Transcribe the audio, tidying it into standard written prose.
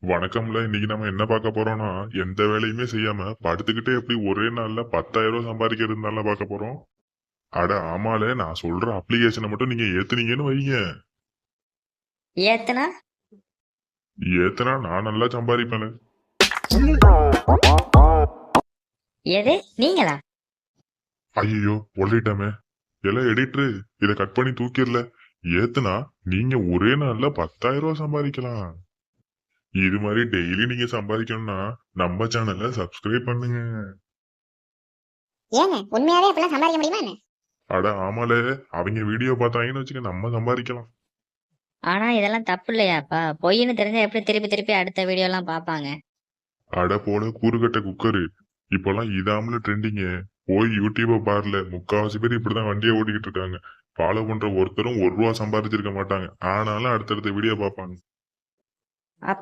வணக்கம்ல. இன்னைக்கு நம்ம என்ன பார்க்க போறோம்னா, எந்த வேலையுமே செய்யாம படுத்துக்கிட்டே எப்படி ஒரே நாள்ல 10,000 சம்பாதிக்கிறதுனால பார்க்க போறோம். அட ஆமால, நான் சொல்ற அப்ளிகேஷனை மட்டும் நீங்க ஏத்துனீங்கன்னு வைங்க. ஏத்துனா ஏத்துனா நான் நல்லா சம்பாதிப்பேன். எது நீங்களா? ஐயோ சொல்லிட்டமே. எல்லாம் எடிட்டரு, இத கட் பண்ணி தூக்கிடல. ஏத்துனா நீங்க ஒரே நாள்ல 10,000 சம்பாதிக்கலாம். இது மாதிரி டெய்லி நீங்க சம்பாதிக்கணும்னா நம்ம சேனலை சப்ஸ்கிரைப் பண்ணுங்க. ஏங்க உண்மையாவே இப்பெல்லாம் சம்பாதிக்க முடியுமா என்ன? அட ஆமால, அவங்க வீடியோ பார்த்தாங்கன்னு வச்சுக்க நம்ம சம்பாதிக்கலாம். ஆனா இதெல்லாம் தப்பு இல்லையாப்பா? பொய்ன்னு தெரிஞ்சா எப்படி திருப்பி திருப்பி அடுத்த வீடியோ எல்லாம் பாப்பாங்க? அட போல கூறுகட்ட குக்கரு. இப்பெல்லாம் இதாமல ட்ரெண்டிங்க. போய் யூடியூப பாருல, முக்காவாசி பேர் இப்படிதான் வண்டியை ஓட்டிக்கிட்டு இருக்காங்க. ஃபாலோ பண்ற ஒருத்தரும் 1 ரூபா சம்பாதிச்சிருக்க மாட்டாங்க. ஆனாலும் அடுத்தடுத்த வீடியோ பார்ப்பாங்க. அப்ப